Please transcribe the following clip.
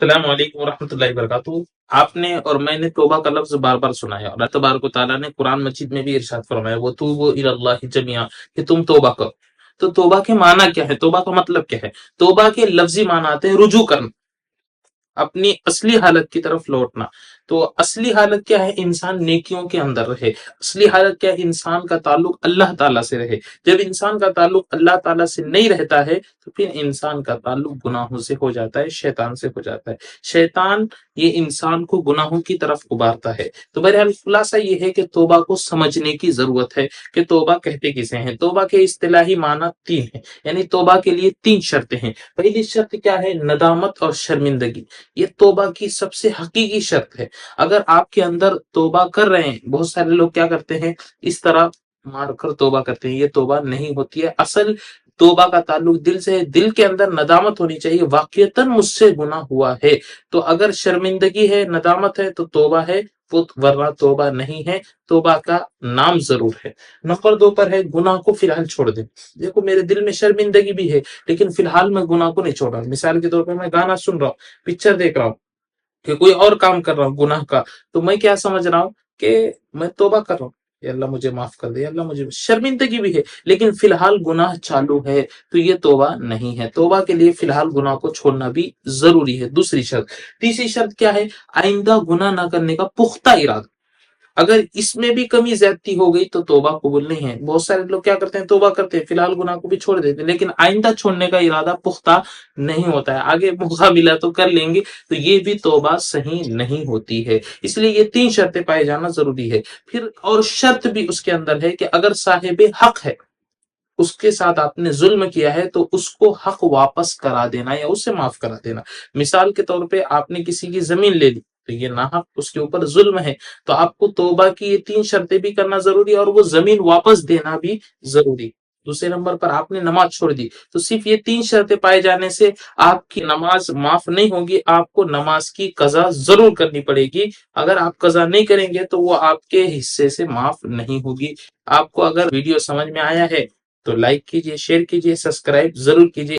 السلام علیکم ورحمۃ اللہ وبرکاتہ۔ آپ نے اور میں نے توبہ کا لفظ بار بار سنا ہے، اور اللہ تبارک و تعالیٰ نے قرآن مجید میں بھی ارشاد فرمایا وَتُوبُوا إِلَى اللَّهِ جَمِيعًا کہ تم توبہ کرو۔ تو توبہ کے معنی کیا ہے؟ توبہ کا مطلب کیا ہے؟ توبہ کے لفظی معنی آتے ہیں رجوع کرنا، اپنی اصلی حالت کی طرف لوٹنا۔ تو اصلی حالت کیا ہے؟ انسان نیکیوں کے اندر رہے۔ اصلی حالت کیا ہے؟ انسان کا تعلق اللہ تعالیٰ سے رہے۔ جب انسان کا تعلق اللہ تعالیٰ سے نہیں رہتا ہے تو پھر انسان کا تعلق گناہوں سے ہو جاتا ہے، شیطان سے ہو جاتا ہے۔ شیطان یہ انسان کو گناہوں کی طرف ابھارتا ہے۔ تو بہرحال خلاصہ یہ ہے کہ توبہ کو سمجھنے کی ضرورت ہے کہ توبہ کہتے کسے ہیں۔ توبہ کے اصطلاحی معنی تین ہیں، یعنی توبہ کے لیے تین شرطیں ہیں۔ پہلی شرط کیا ہے؟ ندامت اور شرمندگی۔ یہ توبہ کی سب سے حقیقی شرط ہے۔ اگر آپ کے اندر توبہ کر رہے ہیں، بہت سارے لوگ کیا کرتے ہیں، اس طرح مار کر توبہ کرتے ہیں، یہ توبہ نہیں ہوتی ہے۔ اصل توبہ کا تعلق دل سے ہے، دل کے اندر ندامت ہونی چاہیے، واقعتاً مجھ سے گناہ ہوا ہے۔ تو اگر شرمندگی ہے، ندامت ہے تو توبہ ہے، ورنہ توبہ نہیں ہے۔ توبہ کا نام ضرور ہے۔ نمبر دو پر ہے گناہ کو فی الحال چھوڑ دیں۔ دیکھو میرے دل میں شرمندگی بھی ہے لیکن فی الحال میں گناہ کو نہیں چھوڑ رہا۔ مثال کے طور پہ میں گانا سن رہا ہوں، پکچر دیکھ رہا ہوں، کہ کوئی اور کام کر رہا ہوں گناہ کا، تو میں کیا سمجھ رہا ہوں کہ میں توبہ کر رہا ہوں، یا اللہ مجھے معاف کر دے، یا اللہ مجھے، شرمندگی بھی ہے لیکن فی الحال گناہ چالو ہے، تو یہ توبہ نہیں ہے۔ توبہ کے لیے فی الحال گناہ کو چھوڑنا بھی ضروری ہے، دوسری شرط۔ تیسری شرط کیا ہے؟ آئندہ گناہ نہ کرنے کا پختہ ارادہ۔ اگر اس میں بھی کمی زیادتی ہو گئی تو توبہ قبول نہیں ہے۔ بہت سارے لوگ کیا کرتے ہیں، توبہ کرتے ہیں، فی الحال گناہ کو بھی چھوڑ دیتے ہیں لیکن آئندہ چھوڑنے کا ارادہ پختہ نہیں ہوتا ہے، آگے موقع ملا تو کر لیں گے، تو یہ بھی توبہ صحیح نہیں ہوتی ہے۔ اس لیے یہ تین شرطیں پائے جانا ضروری ہے۔ پھر اور شرط بھی اس کے اندر ہے کہ اگر صاحب حق ہے، اس کے ساتھ آپ نے ظلم کیا ہے تو اس کو حق واپس کرا دینا یا اسے معاف کرا دینا۔ مثال کے طور پہ آپ نے کسی کی زمین لے لی تو یہ ناحق اس کے اوپر ظلم ہے، تو آپ کو توبہ کی یہ تین شرطیں بھی کرنا ضروری ہے اور وہ زمین واپس دینا بھی ضروری۔ دوسرے نمبر پر آپ نے نماز چھوڑ دی تو صرف یہ تین شرطیں پائے جانے سے آپ کی نماز معاف نہیں ہوگی، آپ کو نماز کی قضا ضرور کرنی پڑے گی۔ اگر آپ قضا نہیں کریں گے تو وہ آپ کے حصے سے معاف نہیں ہوگی۔ آپ کو اگر ویڈیو سمجھ میں آیا ہے تو لائک کیجئے، شیئر کیجئے، سبسکرائب ضرور کیجئے۔